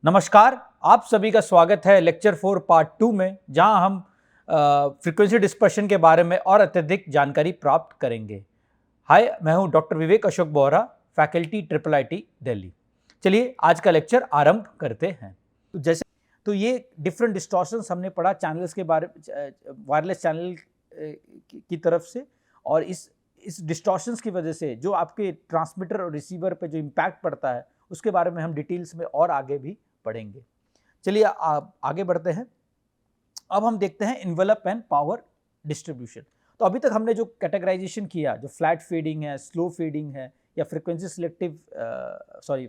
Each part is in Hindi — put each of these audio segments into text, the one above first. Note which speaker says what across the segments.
Speaker 1: नमस्कार, आप सभी का स्वागत है लेक्चर 4 पार्ट 2 में, जहां हम फ्रीक्वेंसी डिस्पर्शन के बारे में और अत्यधिक जानकारी प्राप्त करेंगे। हाय, मैं हूं डॉक्टर विवेक अशोक बोहरा, फैकल्टी IIIT दिल्ली। चलिए आज का लेक्चर आरंभ करते हैं। तो ये डिफरेंट डिस्टॉर्शंस हमने पढ़ा चैनल्स के बारे में, वायरलेस चैनल की तरफ से, और इस डिस्टॉर्शंस की वजह से जो आपके ट्रांसमीटर और रिसीवर पे जो इम्पैक्ट पड़ता है उसके बारे में हम डिटेल्स में और आगे भी पढ़ेंगे। चलिए आगे बढ़ते हैं। अब हम देखते हैं इन्वेलप एंड पावर डिस्ट्रीब्यूशन। तो अभी तक हमने जो कैटेगराइजेशन किया, जो फ्लैट फेडिंग है, स्लो फेडिंग है, या फ्रीक्वेंसी सिलेक्टिव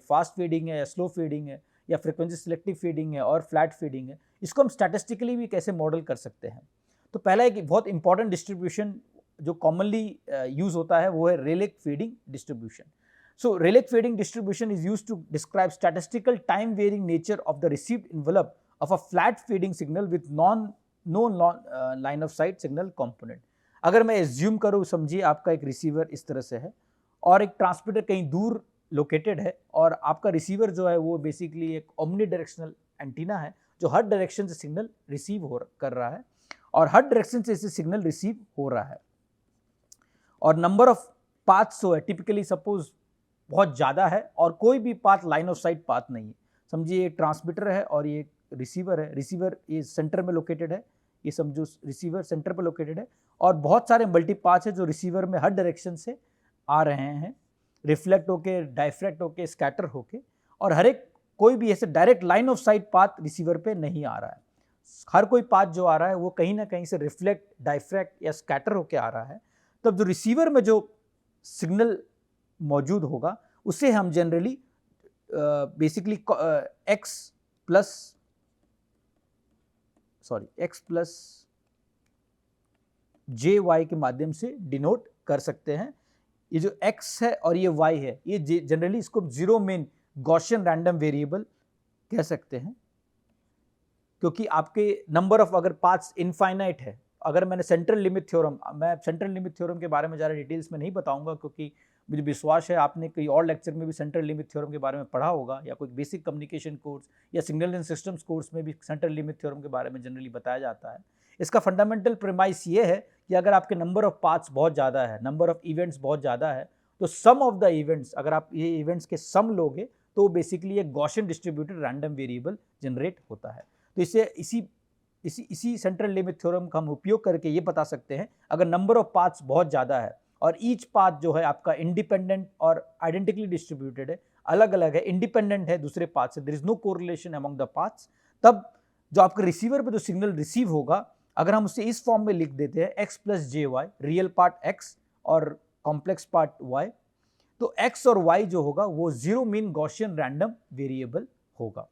Speaker 1: फास्ट फेडिंग है या स्लो फेडिंग है, या फ्रीक्वेंसी सिलेक्टिव फेडिंग है और फ्लैट फेडिंग है, इसको हम स्टैटिस्टिकली भी कैसे मॉडल कर सकते हैं। तो पहला एक बहुत इंपॉर्टेंट डिस्ट्रीब्यूशन जो कॉमनली यूज होता है वो है Rayleigh fading distribution. So Rayleigh fading distribution is used to describe statistical time varying nature of the received envelope of a flat fading signal with no line of sight signal component. अगर मैं assume करूँ, समझिए आपका एक रिसीवर इस तरह से है और एक ट्रांसमीटर कहीं दूर लोकेटेड है, और आपका रिसीवर जो है वो बेसिकली एक ओमनी डायरेक्शनल एंटीना है जो हर डायरेक्शन से सिग्नल रिसीव कर रहा है और हर डायरेक्शन से इसे सिग्नल रिसीव हो रहा है, और नंबर ऑफ पाथ्स जो है टिपिकली सपोज बहुत ज़्यादा है और कोई भी path line of sight path नहीं है। समझिए एक ट्रांसमीटर है और ये रिसीवर है, रिसीवर ये सेंटर में लोकेटेड है, ये समझो रिसीवर सेंटर पर लोकेटेड है, और बहुत सारे मल्टी पाथ है जो रिसीवर में हर डायरेक्शन से आ रहे हैं, रिफ्लेक्ट होके, डाइफ्रैक्ट होके, स्कैटर होके, और हर एक कोई भी ऐसे direct line of sight path receiver पे नहीं आ रहा है। हर कोई पाथ जो आ रहा है वो कहीं ना कहीं से रिफ्लेक्ट, डाइफ्रैक्ट या स्कैटर होके आ रहा है। तब जो रिसीवर में जो सिग्नल मौजूद होगा उसे हम जनरली बेसिकली एक्स प्लस जे वाई के माध्यम से डिनोट कर सकते हैं। ये जो x है और ये y है, ये जनरली इसको zero main Gaussian random variable कह सकते हैं, क्योंकि आपके नंबर ऑफ अगर पाथ्स इनफाइनाइट है, अगर मैंने सेंट्रल लिमिट थ्योरम के बारे में ज़्यादा डिटेल्स में नहीं बताऊंगा, क्योंकि मुझे विश्वास है आपने कई और लेक्चर में भी सेंट्रल लिमिट थ्योरम के बारे में पढ़ा होगा, या कोई बेसिक कम्युनिकेशन कोर्स या सिग्नल एंड सिस्टम्स कोर्स में भी सेंट्रल लिमिट थ्योरम के बारे में जनरली बताया जाता है। इसका फंडामेंटल प्रेमाइस ये है कि अगर आपके नंबर ऑफ पाथ्स बहुत ज़्यादा है, नंबर ऑफ इवेंट्स बहुत ज़्यादा है, तो सम ऑफ द इवेंट्स, अगर आप ये इवेंट्स के सम लोगे तो बेसिकली एक Gaussian distributed random variable generate होता है। तो इसी सेंट्रल लिमिट थ्योरम का हम उपयोग करके ये बता सकते हैं, अगर नंबर ऑफ पाथ्स बहुत ज़्यादा है और ईच पाथ जो है आपका इंडिपेंडेंट और आइडेंटिकली डिस्ट्रीब्यूटेड है, अलग अलग है, इंडिपेंडेंट है दूसरे पाथ से, there is no correlation among the paths, तब जो आपके रिसीवर पे जो सिग्नल रिसीव होगा, अगर हम उसे इस फॉर्म में लिख देते हैं x प्लस जे वाई, रियल पार्ट x और कॉम्प्लेक्स पार्ट y, तो x और y जो होगा वो zero mean Gaussian random variable होगा।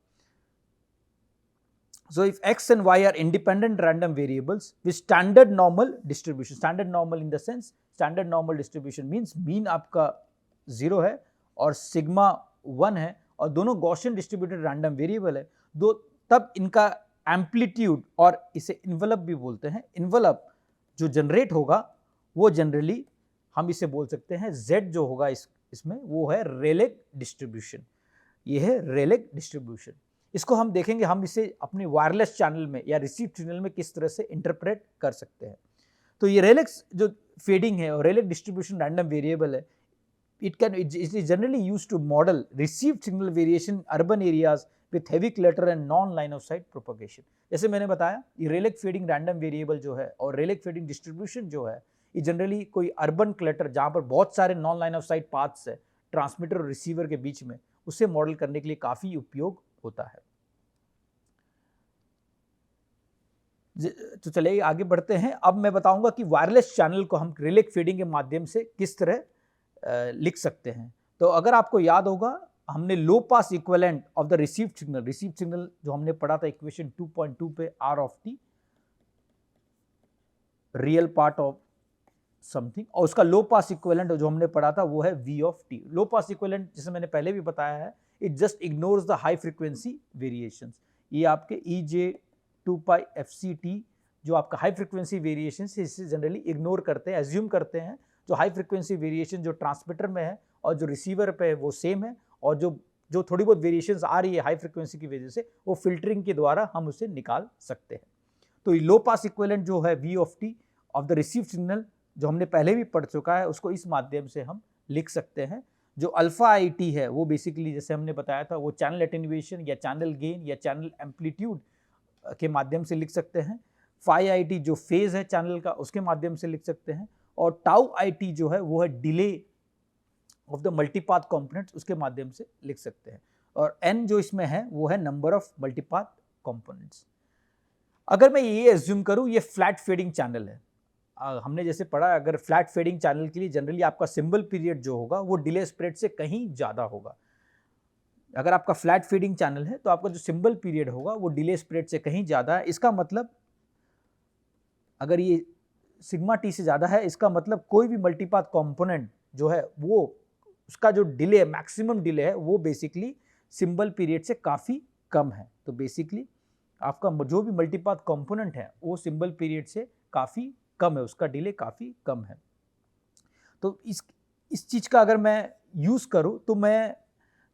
Speaker 1: So if x and y are independent random variables with standard normal distribution, standard normal in the sense, standard normal distribution means mean आपका 0 है और सिग्मा 1 है, और दोनों गॉसियन डिस्ट्रीब्यूटेड रैंडम वेरिएबल है, तब इनका एम्पलीट्यूड, और इसे इन्वेलप भी बोलते हैं, इन्वेलप जो जनरेट होगा वो जनरली हम इसे बोल सकते हैं z जो होगा इसमें वो है रेलेक डिस्ट्रीब्यूशन। ये है रेलेक डिस्ट्रीब्यूशन। इसको हम देखेंगे, हम इसे अपने वायरलेस चैनल में या रिसीव चैनल में किस तरह से इंटरप्रेट कर सकते हैं। तो ये रेलेक जो फेडिंग है और रेलेक डिस्ट्रीब्यूशन रैंडम वेरिएबल है, it is generally used to model receive signal variation urban areas with heavy clutter and non line of sight propagation. जैसे मैंने बताया, ये रेलेक फेडिंग रैंडम वेरिएबल जो है और रेलेक फेडिंग डिस्ट्रीब्यूशन जो है, ये जनरली कोई अर्बन क्लटर जहाँ पर बहुत सारे non line of site paths है ट्रांसमीटर और रिसीवर के बीच में, उसे मॉडल करने के लिए काफ़ी उपयोग होता है। तो चलिए आगे बढ़ते हैं। अब मैं बताऊंगा कि वायरलेस चैनल को हम रेलेक फेडिंग के माध्यम से किस तरह लिख सकते हैं। तो अगर आपको याद होगा, हमने low pass equivalent of the received signal जो हमने पढ़ा था इक्वेशन 2.2 पे, R of T real part of something, और उसका लो पास इक्विवेलेंट जो हमने पढ़ा था वो है V of T. Low pass equivalent, जैसे मैंने पहले भी बताया है, it just ignores the high frequency variations. ये आपके ई जे 2 पाई एफ सी टी जो आपका हाई फ्रीक्वेंसी वेरिएशन है, इसे जनरली इग्नोर करते हैं, एज्यूम करते हैं जो हाई फ्रीक्वेंसी वेरिएशन जो ट्रांसमीटर में है और जो रिसीवर पे है वो सेम है, और जो जो थोड़ी बहुत वेरिएशंस आ रही है हाई फ्रिक्वेंसी की वजह से, वो फिल्टरिंग के द्वारा हम उसे निकाल सकते हैं। तो लो पास इक्विवेलेंट जो है V of T of the received signal, जो हमने पहले भी पढ़ चुका है, उसको इस माध्यम से हम लिख सकते हैं। जो अल्फा आई टी है वो बेसिकली जैसे हमने बताया था, वो चैनल एटेन्यूएशन या चैनल गेन या चैनल एम्पलीट्यूड के माध्यम से लिख सकते हैं। फाई आई टी जो फेज है चैनल का, उसके माध्यम से लिख सकते हैं। और टाउ आई टी जो है वो है डिले ऑफ द मल्टीपाथ कंपोनेंट्स, उसके माध्यम से लिख सकते हैं। और एन जो इसमें है वो है नंबर ऑफ मल्टीपाथ कंपोनेंट्स। अगर मैं ये एज्यूम करूं ये फ्लैट फेडिंग चैनल है, हमने जैसे पढ़ा अगर फ्लैट फेडिंग चैनल के लिए जनरली आपका सिंबल पीरियड जो होगा वो डिले स्प्रेड से कहीं ज़्यादा होगा। अगर आपका फ्लैट फेडिंग चैनल है तो आपका जो सिंबल पीरियड होगा वो डिले स्प्रेड से कहीं ज़्यादा है। इसका मतलब अगर ये सिग्मा टी से ज़्यादा है, इसका मतलब कोई भी मल्टीपाथ कंपोनेंट जो है वो उसका जो डिले मैक्सिमम डिले है वो बेसिकली सिंबल पीरियड से काफ़ी कम है। तो बेसिकली आपका जो भी मल्टीपाथ कंपोनेंट है वो सिंबल पीरियड से काफ़ी कम है, उसका डिले काफ़ी कम है। तो इस चीज़ का अगर मैं यूज़ करूँ तो मैं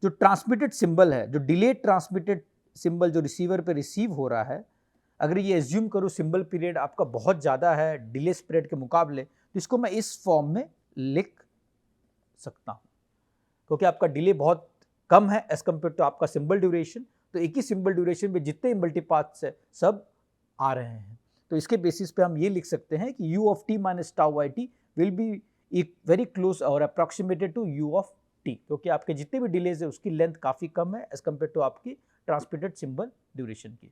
Speaker 1: जो ट्रांसमिटेड सिंबल है, जो डिले ट्रांसमिटेड सिंबल जो रिसीवर पे रिसीव हो रहा है, अगर ये एज्यूम करूँ सिंबल पीरियड आपका बहुत ज़्यादा है डिले स्प्रेड के मुकाबले, तो इसको मैं इस फॉर्म में लिख सकता हूँ। क्योंकि आपका डिले बहुत कम है एज कम्पेयर टू आपका सिंबल ड्यूरेशन, तो एक ही सिंबल ड्यूरेशन में जितने मल्टीपाथ्स है सब आ रहे हैं। तो इसके बेसिस पे हम ये लिख सकते हैं कि u of t minus tau I T will be very close और approximated to u of t, क्योंकि आपके जितने भी डिलेज है उसकी लेंथ काफ़ी कम है एज कम्पेयर टू आपकी ट्रांसमिटेड सिंबल ड्यूरेशन की।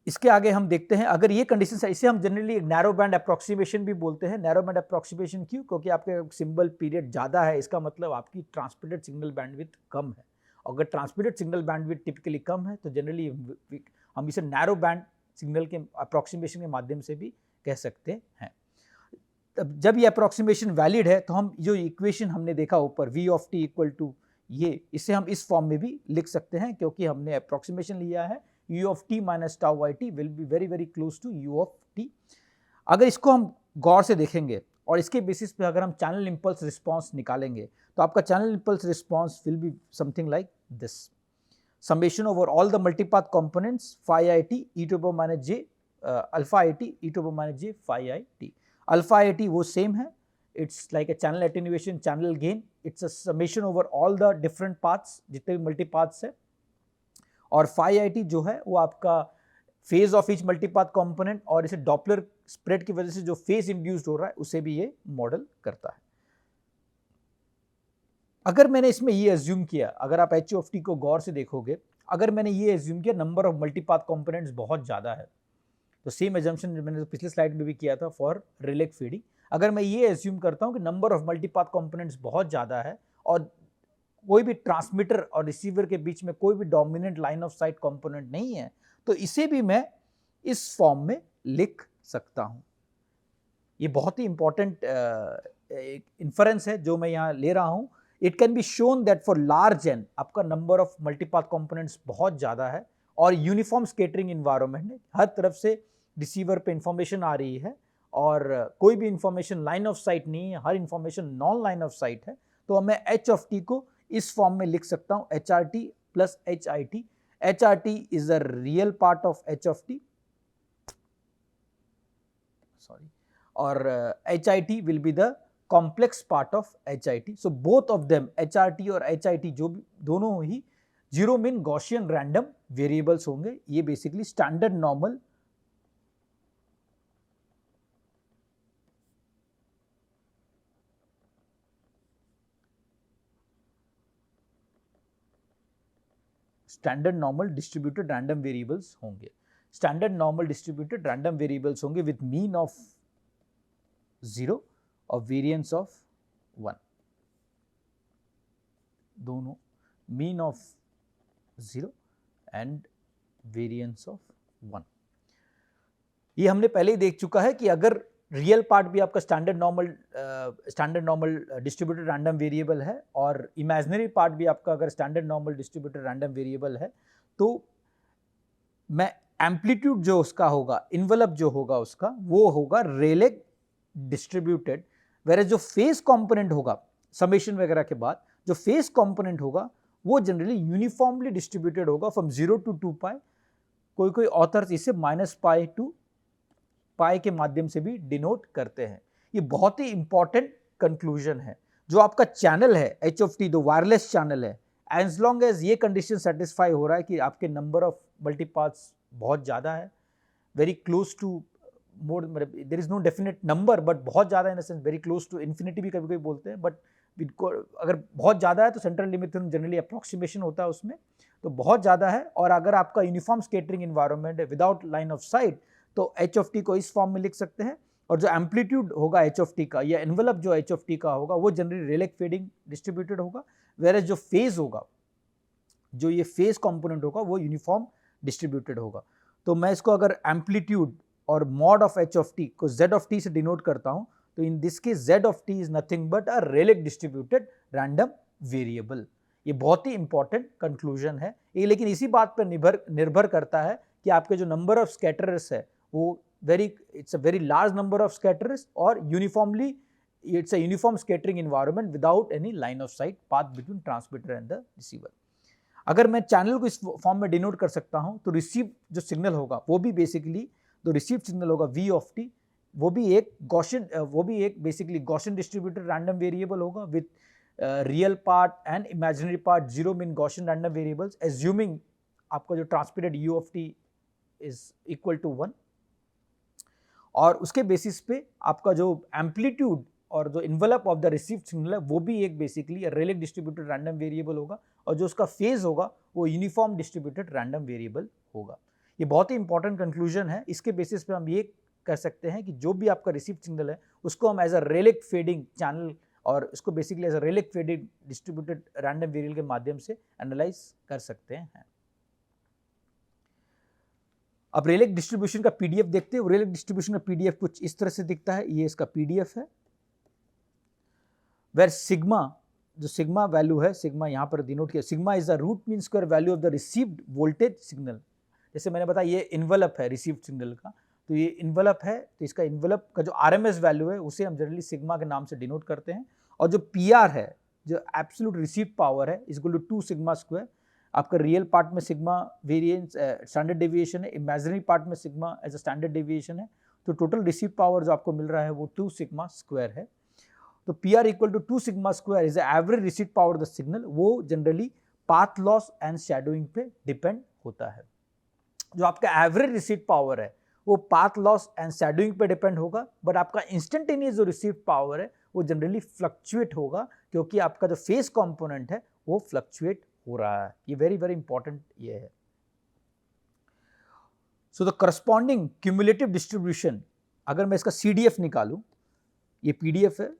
Speaker 1: इसके आगे हम देखते हैं अगर ये कंडीशन है, इसे हम जनरली नैरो बैंड अप्रॉक्सीमेशन भी बोलते हैं। नैरो बैंड अप्रॉक्सीमेशन क्यों? क्योंकि आपके सिंबल पीरियड ज़्यादा है, इसका मतलब आपकी ट्रांसमिटेड सिग्नल बैंडविड्थ कम है। अगर ट्रांसमिटेड सिग्नल बैंडविड्थ टिपिकली कम है तो जनरली हम इसे नैरो बैंड सिग्नल के अप्रॉक्सीमेशन के माध्यम से भी कह सकते हैं। तब जब ये अप्रॉक्सीमेशन वैलिड है तो हम जो इक्वेशन हमने देखा ऊपर V of T equal to ये, इसे हम इस फॉर्म में भी लिख सकते हैं क्योंकि हमने अप्रॉक्सीमेशन लिया है u of t minus tau y t will be very very close to u of t। अगर इसको हम गौर से देखेंगे और इसके बेसिस पे अगर हम चैनल इंपल्स रिस्पांस निकालेंगे तो आपका channel impulse response will be something like this, summation over all the multipath components phi I t e to the power minus j alpha I t e to the power minus j phi I t। alpha I t वो सेम है, it's like a channel attenuation channel gain, it's a summation over all the different paths जितने भी multipaths है। और phi I t जो है वो आपका फेज ऑफ ईच मल्टीपाथ कंपोनेंट और इसे डॉपलर स्प्रेड की वजह से जो फेज इंड्यूस्ड हो रहा है उसे भी ये मॉडल करता है। अगर मैंने इसमें ये एज्यूम किया, अगर आप एच ऑफ टी को गौर से देखोगे, अगर मैंने ये एज्यूम किया नंबर ऑफ मल्टीपाथ कंपोनेंट्स बहुत ज़्यादा है, तो सेम एजम्पशन मैंने पिछले स्लाइड में भी किया था फॉर रिलेक फीडिंग। अगर मैं ये एज्यूम करता हूँ कि नंबर ऑफ मल्टीपाथ कंपोनेंट्स बहुत ज़्यादा है और कोई भी ट्रांसमीटर और रिसीवर के बीच में कोई भी dominant line of sight component नहीं है, तो इसे भी मैं इस फॉर्म में लिख सकता हूं। ये बहुत ही इंपॉर्टेंट इन्फरेंस है जो मैं यहाँ ले रहा हूं। It can be shown that for large N आपका नंबर ऑफ मल्टीपाथ कंपोनेंट्स बहुत ज़्यादा है और यूनिफॉर्म स्केटरिंग इन्वायरमेंट है, हर तरफ से रिसीवर पे इंफॉर्मेशन आ रही है और कोई भी इंफॉर्मेशन लाइन ऑफ साइट नहीं है, हर information non line of sight है। तो मैं एच ऑफ टी को इस फॉर्म में लिख सकता हूं, H R T plus H I T. H R T is the real part of H of T, sorry, और H I T will be the complex part of H I T. So both of them H R T और एच आई टी जो भी दोनों ही zero mean Gaussian random variables होंगे। ये basically standard normal distributed random variables होंगे। Standard normal distributed random variables होंगे विथ मीन ऑफ 0 और वेरिएंस ऑफ 1, दोनों mean of 0 and variance of 1। ये हमने पहले ही देख चुका है कि अगर रियल पार्ट भी आपका standard normal distributed random variable है और इमेजिनरी पार्ट भी आपका अगर standard normal distributed random variable है, तो मैं एम्पलीट्यूड जो उसका होगा, इन्वेलप जो होगा उसका, वो होगा रेले डिस्ट्रीब्यूटेड, वेयर जो फेज कंपोनेंट होगा समेशन वगैरह के बाद जो फेज कंपोनेंट होगा वो जनरली यूनिफॉर्मली डिस्ट्रीब्यूटेड होगा फ्रॉम 0 to 2 पाई। कोई कोई ऑथर्स इसे -पाई टू पाई के माध्यम से भी डिनोट करते हैं। ये बहुत ही इंपॉर्टेंट कंक्लूजन है। जो आपका चैनल है एच ऑफ टी, जो वायरलेस चैनल है, एज लॉन्ग एज ये कंडीशन सेटिस्फाई हो रहा है कि आपके नंबर ऑफ मल्टीपाथ्स बहुत ज़्यादा है, very close to more, there is no definite number but बहुत ज़्यादा in the sense very close to infinity भी कभी कभी बोलते हैं, बट अगर बहुत ज़्यादा है तो central limit theorem generally approximation होता है उसमें, तो बहुत ज़्यादा है। और अगर आपका यूनिफॉर्म स्केटरिंग इन्वायरमेंट है विदाउट लाइन ऑफ साइट तो एच ऑफ टी को इस फॉर्म में लिख सकते हैं। और जो एम्पलीट्यूड होगा एच ऑफ टी का या एनवेलप जो एच ऑफ टी का होगा वो जनरली रेलेक फेडिंग डिस्ट्रीब्यूटेड होगा, वेयर जो फेज होगा, जो ये फेज कंपोनेंट होगा वो यूनिफॉर्म डिस्ट्रीब्यूटेड होगा। तो मैं इसको अगर एम्पलीट्यूड और mod of H of T को जेड ऑफ टी से डिनोट करता हूं तो in this case Z of T is nothing but a Rayleigh distributed random variable. ये बहुत ही इंपॉर्टेंट कंक्लूजन है ये, लेकिन इसी बात पर निर्भर करता है कि आपके जो नंबर ऑफ स्कैटरर्स है वो it's a very large number of scatterers और uniformly it's a uniform scattering environment without any line of sight path between transmitter and the receiver. अगर मैं चैनल को इस फॉर्म में डिनोट कर सकता हूं तो रिसीव जो सिग्नल होगा वो भी बेसिकली जो रिसीव सिग्नल होगा वी ऑफ टी वो भी एक basically Gaussian distributed random variable होगा with real part and imaginary part zero mean Gaussian random variables, assuming आपका जो transmitted U of T is equal to 1। और उसके बेसिस पे आपका जो एम्पलीट्यूड और जो envelope of the received signal है वो भी एक बेसिकली रेलेक डिस्ट्रीब्यूटेड रैंडम वेरिएबल होगा और जो उसका फेज होगा वो यूनिफॉर्म डिस्ट्रीब्यूटेड रैंडम वेरिएबल होगा। ये बहुत ही इंपॉर्टेंट कंक्लूजन है। इसके बेसिस पे हम ये कह सकते हैं कि जो भी आपका रिसीव्ड सिग्नल है उसको हम as a Rayleigh fading channel और इसको basically as a Rayleigh fading distributed random variable के माध्यम से एनालाइज कर सकते हैं। अब रेलेक डिस्ट्रीब्यूशन का पीडीएफ देखते हैं। रेलेक डिस्ट्रीब्यूशन का पीडीएफ कुछ इस तरह से दिखता है, ये इसका पीडीएफ है, वेर सिग्मा जो सिग्मा वैल्यू है, सिग्मा यहाँ पर डिनोट किया, sigma is the root mean square value of the received voltage signal. जैसे मैंने बताया ये इन्वेलप है रिसीव्ड सिग्नल का, तो ये इन्वेलप है तो इसका इन्वेलप का जो आरएमएस वैल्यू है उसे हम जनरली सिग्मा के नाम से डिनोट करते हैं। और जो पीआर है, जो एब्सोल्यूट रिसीव्ड पावर है, is equal to 2 sigma square. आपका रियल पार्ट में सिग्मा वेरिएंस स्टैंडर्ड डेविएशन है, इमेजिनरी पार्ट में sigma as a standard deviation है, तो टोटल रिसीव पावर जो आपको मिल रहा है वो 2 सिग्मा स्क्वायर है। तो P R equal to 2 sigma square is average receive power the signal, वो generally path loss and shadowing पे डिपेंड होता है। जो आपका एवरेज रिसीव पावर है वो पाथ लॉस एंड शैडोइंग पे डिपेंड होगा, बट आपका इंस्टेंटेनियस जो रिसीव पावर है वो जनरली फ्लक्चुएट होगा क्योंकि आपका जो फेज कंपोनेंट है वो फ्लक्चुएट हो रहा है। ये वेरी वेरी इंपॉर्टेंट ये है। So the corresponding cumulative distribution, अगर मैं इसका सीडीएफ निकालूं, ये पीडीएफ है,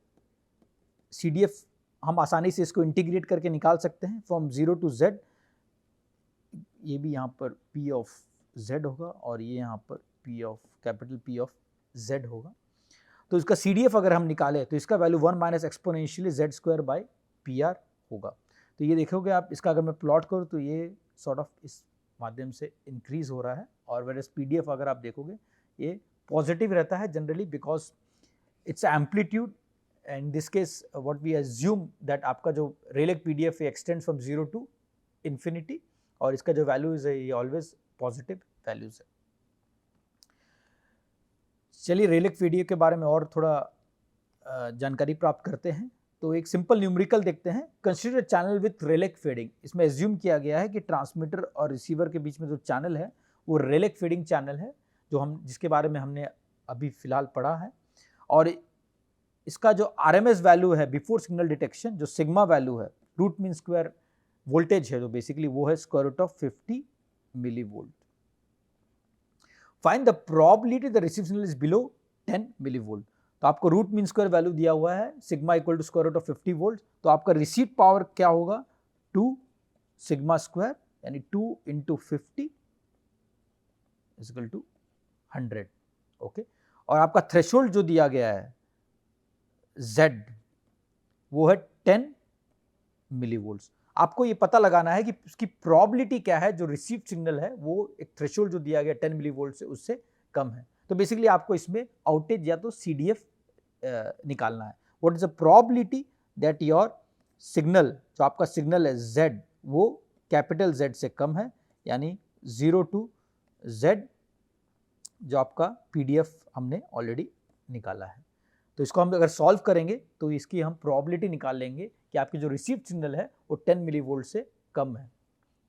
Speaker 1: सीडीएफ हम आसानी से इसको इंटीग्रेट करके निकाल सकते हैं फ्रॉम 0 to z। ये भी यहाँ पर p ऑफ z होगा और ये यहाँ पर p of capital P of z होगा। तो इसका सीडीएफ अगर हम निकालें तो इसका value 1 minus exponentially z square by PR होगा। तो ये देखोगे आप, इसका अगर मैं प्लॉट करूँ तो ये सॉर्ट ऑफ इस माध्यम से इंक्रीज हो रहा है, और वेयर पीडीएफ अगर आप देखोगे ये पॉजिटिव रहता है generally because it's amplitude. In this case what we assume that आपका जो Rayleigh PDF extends from 0 to infinity और इसका जो वैल्यूज है ये ऑलवेज पॉजिटिव वैल्यूज है। चलिए रेलेक पीडीएफ के बारे में और थोड़ा जानकारी प्राप्त करते हैं। तो एक सिंपल न्यूमेरिकल देखते हैं। Consider channel with Rayleigh fading. इसमें एज्यूम किया गया है कि ट्रांसमीटर और रिसीवर के बीच में जो चैनल है वो रेलेक फेडिंग चैनल है, जिसके बारे में हमने अभी फिलहाल पढ़ा है। और इसका जो आरएमएस वैल्यू है बिफोर सिग्नल डिटेक्शन, जो सिग्मा वैल्यू है, रूट मीन स्क्वायर वोल्टेज है जो बेसिकली वो है square root of 50 millivolt. Find the probability the receive signal is below 10 millivolt. तो आपको रूट मीन स्क्वायर वैल्यू दिया हुआ है sigma equal to square root of 50 volt, तो आपका रिसीव पावर क्या होगा 2 सिग्मा स्क्वायर यानी 2 into 50 is equal to 100। Okay, और आपका थ्रेशोल्ड जो दिया गया है Z वो है 10 मिलीवोल्ट्स। आपको ये पता लगाना है कि उसकी प्रोबेबिलिटी क्या है, जो रिसीव्ड सिग्नल है वो एक थ्रेशोल्ड जो दिया गया 10 मिलीवोल्ट से उससे कम है। तो बेसिकली आपको इसमें आउटेज या तो CDF निकालना है। What is the probability that your signal, जो आपका सिग्नल है Z, वो कैपिटल Z से कम है, यानी 0 to Z, जो आपका PDF हमने ऑलरेडी निकाला है। तो इसको हम अगर सॉल्व करेंगे तो इसकी हम प्रोबेबिलिटी निकाल लेंगे कि आपकी जो रिसीव्ड सिग्नल है वो 10 मिलीवोल्ट से कम है,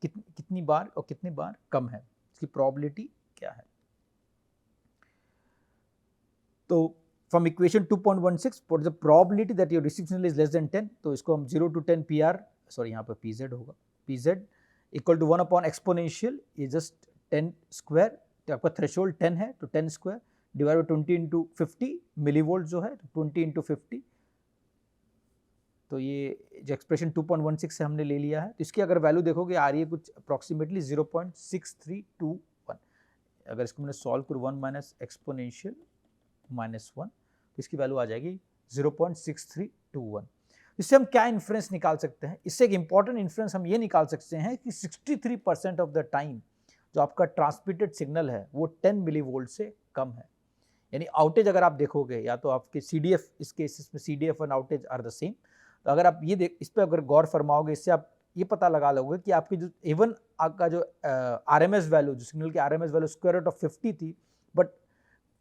Speaker 1: कितनी बार और कितनी बार कम है, इसकी प्रोबेबिलिटी क्या है। तो from equation 2.16 what is the probability that your received signal is less than 10, तो इसको हम 0 to 10 PR, सॉरी यहाँ पर PZ होगा, PZ equal to 1 upon exponential ये जस्ट 10 स्क्वायर, तो आपका थ्रेशोल्ड 10 है तो 10 square divide by 20 into 50 millivolt जो है, तो 20 इंटू 50, तो ये जो एक्सप्रेशन 2.16 से हमने ले लिया है, तो इसकी अगर वैल्यू देखोगे आ रही है कुछ अप्रॉक्सीमेटली 0.6321। अगर इसको मैंने सॉल्व करूँ 1 माइनस एक्सपोनेंशियल माइनस 1, तो इसकी वैल्यू आ जाएगी 0.6321। इससे हम क्या इन्फ्रेंस निकाल सकते हैं, इससे एक इंपॉर्टेंट इन्फ्रेंस हम ये निकाल सकते हैं कि 63% ऑफ द टाइम जो आपका ट्रांसमिटेड सिग्नल है वो 10 मिलीवोल्ट से कम है। यानी आउटेज अगर आप देखोगे, या तो आपके CDF, इस केसेस में CDF and outage are the same, तो अगर आप ये इस पर अगर गौर फरमाओगे, इससे आप ये पता लगा लोगे कि आपकी जो इवन आपका जो RMS वैल्यू, जो सिग्नल की RMS value square root of 50 थी, बट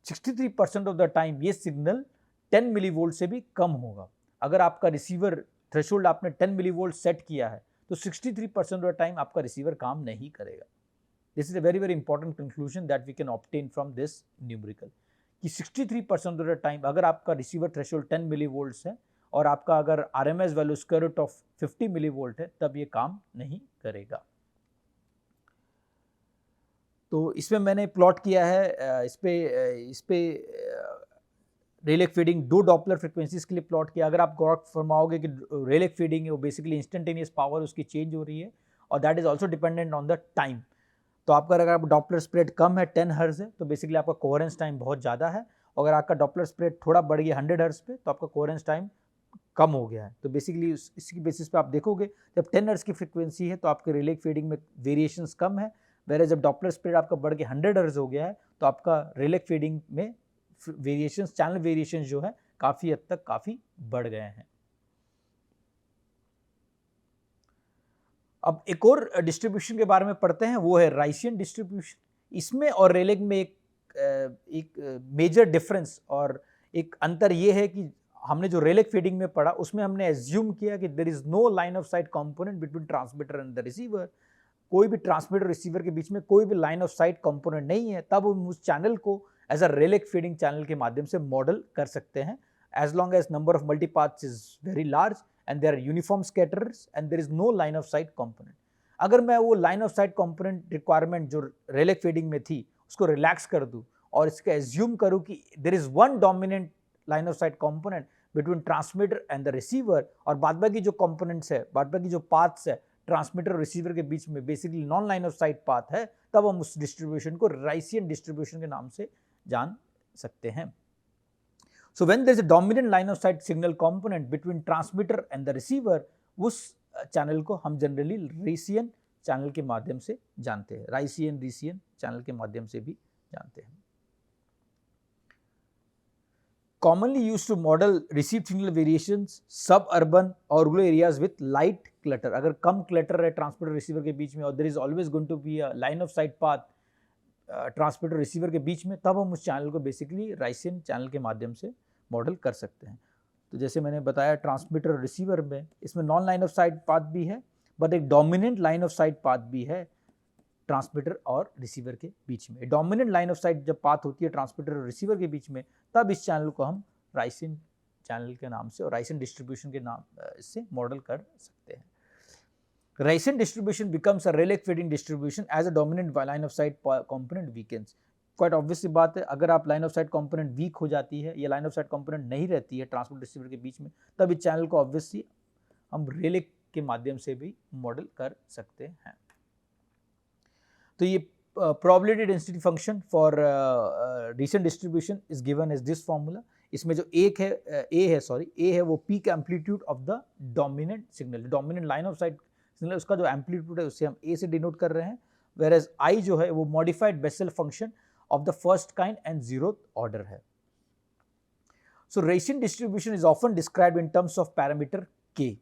Speaker 1: 63% ऑफ द टाइम ये सिग्नल 10 मिलीवोल्ट से भी कम होगा। अगर आपका रिसीवर थ्रेशोल्ड आपने 10 मिलीवोल्ट सेट किया है तो 63% ऑफ द टाइम आपका रिसीवर काम नहीं करेगा। This is a very very important conclusion that we can obtain from this numerical, कि 63% ऑफ द टाइम अगर आपका रिसीवर थ्रेशोल्ड 10 मिलीवोल्ट्स है और आपका अगर RMS value square root of 50 millivolt है, तब ये काम नहीं करेगा। तो इसमें मैंने प्लॉट किया है, इस पे रेलेक फीडिंग 2 डॉपलर फ्रिक्वेंसीज के लिए प्लॉट किया। अगर आप गौर फरमाओगे कि रेलेक फीडिंग है वो बेसिकली इंस्टेंटेनियस पावर उसकी चेंज हो रही है, और that is also dependent on the time. तो आपका अगर आप डॉपलर स्प्रेड कम है 10 हर्ट्ज है, तो बेसिकली आपका कोहेरेंस टाइम बहुत ज़्यादा है। अगर आपका डॉपलर स्प्रेड थोड़ा बढ़ गया 100 हर्ट्ज पे, तो आपका कोहेरेंस टाइम कम हो गया है। तो बेसिकली इसकी बेसिस पे आप देखोगे जब 10 हर्ट्ज की फ्रीक्वेंसी है तो आपके रेलेक फीडिंग में वेरिएशंस कम है, वेरे जब डॉपलर स्प्रेड आपका बढ़ के 100 हर्ट्ज हो गया है तो आपका रेलेक फीडिंग में वेरिएशंस, चैनल वेरिएशंस जो है काफ़ी हद तक काफ़ी बढ़ गए हैं। अब एक और डिस्ट्रीब्यूशन के बारे में पढ़ते हैं, वो है राइसियन डिस्ट्रीब्यूशन। इसमें और रेलेक में एक मेजर डिफरेंस और एक अंतर ये है कि हमने जो रेलेक फीडिंग में पढ़ा उसमें हमने एज्यूम किया कि there is no line of sight component between transmitter and the receiver. कोई भी ट्रांसमीटर रिसीवर के बीच में कोई भी लाइन ऑफ साइट कंपोनेंट नहीं है, तब हम उस चैनल को as a Rayleigh fading channel के माध्यम से मॉडल कर सकते हैं, as long as number of multipaths is very large and there are uniform scatterers and there is no line of sight component। अगर मैं वो line of sight component requirement जो रेलेक फीडिंग में थी उसको रिलैक्स कर दूं और इसका एज्यूम करूं कि there is one dominant line of sight component between transmitter and the receiver, और बाद बाकी जो components है, बाद बाकी जो paths है ट्रांसमीटर और रिसीवर के बीच में basically non line of sight path है, तब हम उस डिस्ट्रीब्यूशन को राइसियन डिस्ट्रीब्यूशन के नाम से जान सकते हैं। So when there is a dominant line of sight signal component between transmitter and the receiver, उस चैनल को हम जनरली रेसियन चैनल के माध्यम से जानते हैं, राइसियन रीसियन चैनल के माध्यम से भी जानते हैं। Commonly used to model received signal variations suburban or rural areas with light clutter। अगर कम क्लटर है ट्रांसमीटर रिसीवर के बीच में और there is always going to be a line of sight path transmitter receiver के बीच में, तब हम उस चैनल को बेसिकली राइसियन चैनल के माध्यम से मॉडल कर सकते हैं। तो जैसे मैंने बताया ट्रांसमीटर और रिसीवर में इसमें non line of sight path भी है, बट एक dominant line of sight path भी है ट्रांसमीटर और रिसीवर के बीच में। डोमिनेंट लाइन ऑफ साइट जब पाथ होती है ट्रांसमीटर और रिसीवर के बीच में, तब इस चैनल को हम राइसियन चैनल के नाम से और राइसियन डिस्ट्रीब्यूशन के नाम से मॉडल कर सकते हैं। Raisian distribution becomes a relic fitting distribution as a dominant line of sight component weakens। Quite obvious सी बात है, अगर आप line of sight component weak हो जाती है या लाइन ऑफ साइट कंपोनेंट नहीं रहती है ट्रांसमीटर रिसीवर के बीच में, तब इस चैनल को ऑब्वियसली हम रेलिक के माध्यम से भी मॉडल कर सकते हैं। तो ये probability density function for Rician distribution is given as this formula. इसमें जो ए है वो peak amplitude of the dominant signal, dominant line of sight signal उसका जो एम्पलीट्यूड है उसे हम ए से डिनोट कर रहे हैं, वेयर एज आई जो है वो modified Bessel function of the first kind and zeroth order है। So Rician distribution is often described in terms of parameter के।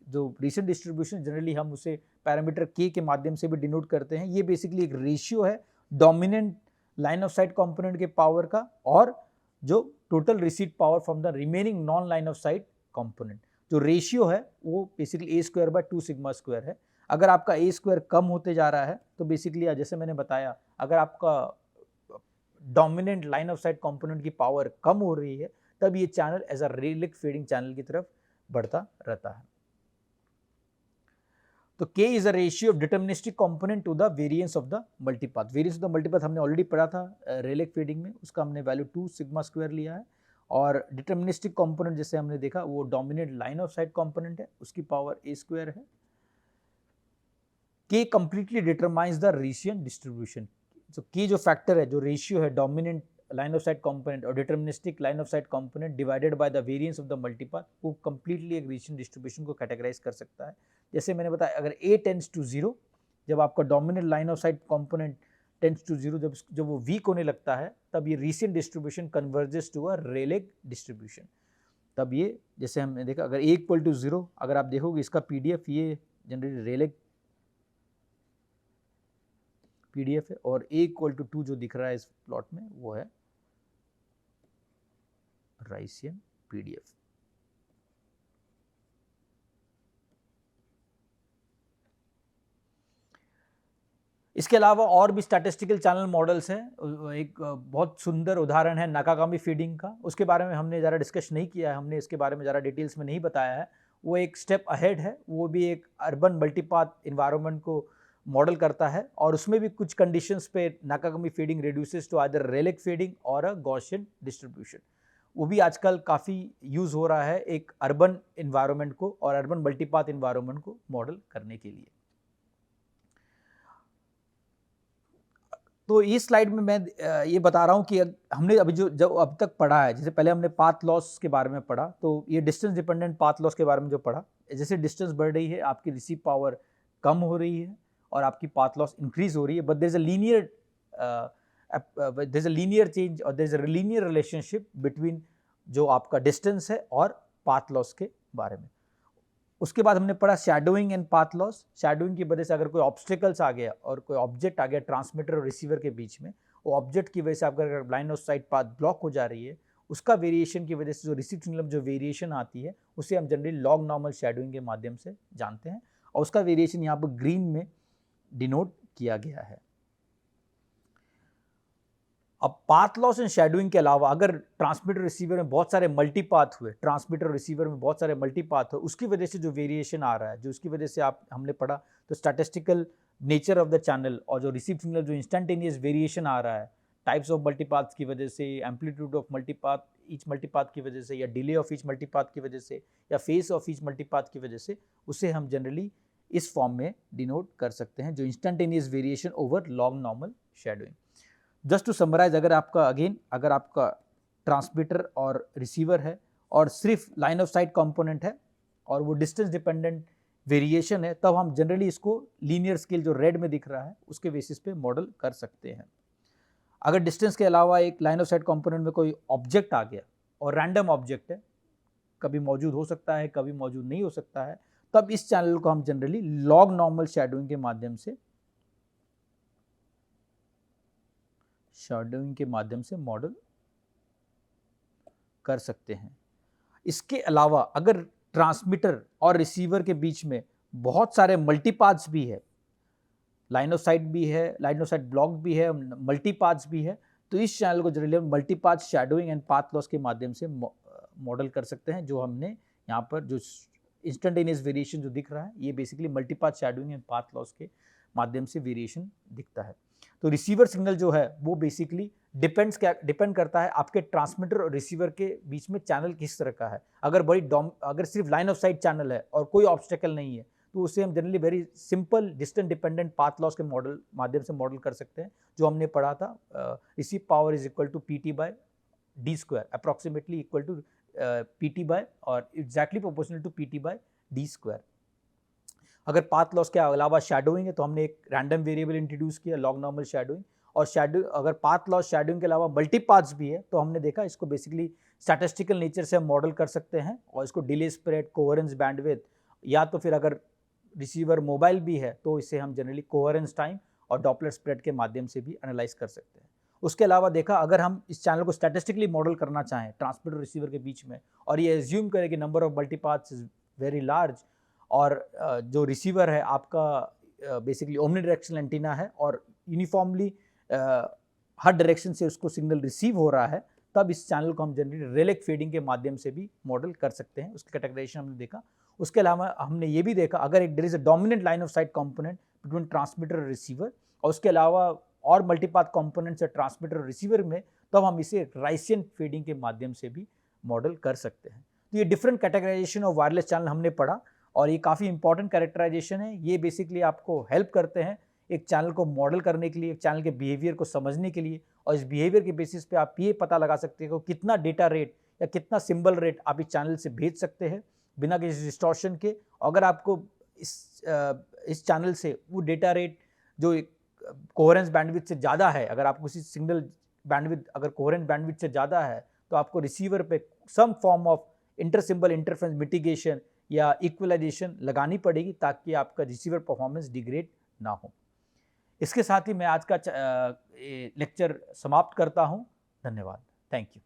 Speaker 1: जो रीसेंट डिस्ट्रीब्यूशन जनरली हम उसे पैरामीटर के माध्यम से भी डिनोट करते हैं। ये बेसिकली एक रेशियो है dominant line of sight component के पावर का और जो total receipt power from the remaining non line of sight component. जो रेशियो है वो basically A square by 2 sigma square है। अगर आपका ए स्क्वायर कम होते जा रहा है तो बेसिकली जैसे मैंने बताया, अगर आपका dominant line of sight component की पावर कम हो रही है तब ये channel as a Rayleigh fading channel की तरफ बढ़ता रहता है। तो K is a ratio of deterministic component to the variance of the multipath. Variance of the multipath हमने ऑलरेडी पढ़ा था रेलिक फेडिंग में, उसका हमने वैल्यू 2 सिग्मा स्क्वायर लिया है। और डिटर्मिनिस्टिक कंपोनेंट जैसे हमने देखा वो dominant line of sight component है, उसकी पावर a स्क्वायर है। K completely determines the Rician distribution. तो K जो फैक्टर है, जो रेशियो है dominant line of sight component और deterministic line of sight component divided by the variance of the multipath, वो कंप्लीटली एक रीसियन डिस्ट्रीब्यूशन को कैटेगराइज कर सकता है। जैसे मैंने बताया, अगर A टेंड्स टू 0, जब आपका dominant line of sight component tends to 0, जब वो वीक होने लगता है तब ये Rician distribution converges to a Rayleigh distribution. तब ये जैसे हमने देखा, अगर A इक्वल टू 0, अगर आप देखोगे इसका PDF ये जनरली रेलेग PDF है, और A इक्वल टू 2 जो दिख रहा है इस प्लॉट में वो है राइसियन PDF। इसके अलावा और भी स्टैटिस्टिकल चैनल मॉडल्स हैं। एक बहुत सुंदर उदाहरण है नाकागामी फीडिंग का, उसके बारे में हमने ज़्यादा डिस्कस नहीं किया है, हमने इसके बारे में ज़्यादा डिटेल्स में नहीं बताया है। वो एक स्टेप अहेड है, वो भी एक अर्बन मल्टीपाथ इन्वायरमेंट को मॉडल करता है और उसमें भी कुछ कंडीशंस पे Nakagami fading reduces to either Rayleigh fading और अ गॉसियन डिस्ट्रीब्यूशन। वो भी आजकल काफ़ी यूज़ हो रहा है एक अर्बन इन्वायरमेंट को और अर्बन मल्टीपाथ इन्वायरमेंट को मॉडल करने के लिए। तो इस स्लाइड में मैं ये बता रहा हूँ कि हमने अभी जो अब तक पढ़ा है, जैसे पहले हमने पाथ लॉस के बारे में पढ़ा, तो ये डिस्टेंस डिपेंडेंट पाथ लॉस के बारे में जो पढ़ा, जैसे डिस्टेंस बढ़ रही है आपकी रिसीव पावर कम हो रही है और आपकी पाथ लॉस इंक्रीज हो रही है, but there is a linear change और there is a linear relationship between जो आपका डिस्टेंस है और पाथ लॉस के बारे में। उसके बाद हमने पढ़ा shadowing and path loss. Shadowing की वजह से अगर कोई ऑब्स्टिकल्स आ गया और कोई ऑब्जेक्ट आ गया ट्रांसमीटर और रिसीवर के बीच में, वो ऑब्जेक्ट की वजह से अगर line of sight path block हो जा रही है, उसका वेरिएशन की वजह से जो रिसीव सिग्नल में जो वेरिएशन आती है उसे हम जनरली लॉग नॉर्मल शैडोइंग के माध्यम से जानते हैं और उसका वेरिएशन यहाँ पर ग्रीन में डिनोट किया गया है। अब पाथ लॉस एंड शैडोइंग के अलावा अगर ट्रांसमीटर रिसीवर में बहुत सारे मल्टीपाथ हुए, ट्रांसमीटर रिसीवर में बहुत सारे मल्टीपाथ हुए, उसकी वजह से जो वेरिएशन आ रहा है, जो उसकी वजह से हमने पढ़ा, तो statistical nature of the channel और जो रिसीव सिग्नल जो इंस्टेंटेनियस वेरिएशन आ रहा है टाइप्स ऑफ मल्टीपाथ की वजह से, एम्पलीट्यूड ऑफ मल्टीपाथ ईच मल्टीपाथ की वजह से, या डिले ऑफ ईच मल्टीपाथ की वजह से, या फेस ऑफ ईच मल्टीपाथ की वजह से, उसे हम जनरली इस फॉर्म में डिनोट कर सकते हैं, जो instantaneous variation over log normal shadowing. Just to summarise, अगर आपका ट्रांसमीटर और रिसीवर है और सिर्फ लाइन ऑफ साइट कंपोनेंट है और वो डिस्टेंस डिपेंडेंट वेरिएशन है, तब हम जनरली इसको लीनियर स्केल जो रेड में दिख रहा है उसके बेसिस पे मॉडल कर सकते हैं। अगर डिस्टेंस के अलावा एक लाइन ऑफ साइट कंपोनेंट में कोई ऑब्जेक्ट आ गया और रैंडम ऑब्जेक्ट है, कभी मौजूद हो सकता है कभी मौजूद नहीं हो सकता है, तब इस चैनल को हम जनरली लॉग नॉर्मल शैडोइंग के माध्यम से मॉडल कर सकते हैं। इसके अलावा अगर ट्रांसमीटर और रिसीवर के बीच में बहुत सारे मल्टीपाथ्स भी है, लाइन ऑफ साइट भी है, लाइन ऑफ साइट ब्लॉक भी है, मल्टीपाथ्स भी है, तो इस चैनल को generally multipath shadowing and path loss के माध्यम से मॉडल कर सकते हैं। जो हमने यहाँ पर जो इंस्टेंटेनियस वेरिएशन जो दिख रहा है, ये basically multipath shadowing and path loss के माध्यम से वेरिएशन दिखता है। तो रिसीवर सिग्नल जो है वो बेसिकली डिपेंड करता है आपके ट्रांसमीटर और रिसीवर के बीच में चैनल किस तरह का है। अगर सिर्फ लाइन ऑफ साइट चैनल है और कोई ऑब्स्टेकल नहीं है, तो उसे हम generally very simple distance dependent path loss के माध्यम से मॉडल कर सकते हैं, जो हमने पढ़ा था। Receive power is equal to PT by D square, approximately equal to PT by और exactly proportional to PT by D square. अगर पाथ लॉस के अलावा शैडोइंग है तो हमने एक रैंडम वेरिएबल इंट्रोड्यूस किया, लॉग नॉर्मल शैडोइंग, और शेड्यूल, अगर पाथ लॉस शेड्यूलिंग के अलावा मल्टी पाथ्स भी है तो हमने देखा इसको बेसिकली स्टैटिस्टिकल नेचर से हम मॉडल कर सकते हैं और इसको डिले स्प्रेड, कोहेरेंस बैंडविड्थ, या तो फिर अगर रिसीवर मोबाइल भी है तो इसे हम जनरली कोहेरेंस टाइम और डॉपलर स्प्रेड के माध्यम से भी एनालाइज कर सकते हैं। उसके अलावा देखा अगर हम इस चैनल को स्टैटिस्टिकली मॉडल करना चाहें ट्रांसमीटर और रिसीवर के बीच में, और ये एज्यूम करें कि number of multipaths is very large, और जो रिसीवर है आपका बेसिकली ओमनी डायरेक्शनल एंटीना है और यूनिफॉर्मली हर डायरेक्शन से उसको सिग्नल रिसीव हो रहा है, तब इस चैनल को हम जनरली रेलेक फेडिंग के माध्यम से भी मॉडल कर सकते हैं। उसकी कैटेगराइजेशन हमने देखा। उसके अलावा हमने ये भी देखा अगर एक there is a dominant line of sight component between transmitter और रिसीवर, और उसके अलावा और मल्टीपाथ कंपोनेंट्स है ट्रांसमीटर और रिसीवर में, तब हम इसे राइसियन फेडिंग के माध्यम से भी मॉडल कर सकते हैं। तो ये different categorisation of wireless channel हमने पढ़ा और ये काफ़ी इंपॉर्टेंट कैरेक्टराइजेशन है। ये बेसिकली आपको हेल्प करते हैं एक चैनल को मॉडल करने के लिए, एक चैनल के बिहेवियर को समझने के लिए, और इस बिहेवियर के बेसिस पे आप ये पता लगा सकते हो कितना डेटा रेट या कितना सिंबल रेट आप इस चैनल से भेज सकते हैं बिना किसी डिस्टॉर्शन के। अगर आपको इस चैनल से वो डेटा रेट जो कोहेरेंस बैंडविड्थ से ज़्यादा है, अगर आपको किसी सिग्नल बैंडविड्थ अगर कोहेरेंस बैंडविड्थ से ज़्यादा है तो आपको रिसीवर पे some form of inter symbol interference mitigation या इक्वलाइजेशन लगानी पड़ेगी ताकि आपका रिसीवर परफॉर्मेंस डिग्रेड ना हो। इसके साथ ही मैं आज का लेक्चर समाप्त करता हूँ। धन्यवाद। Thank you.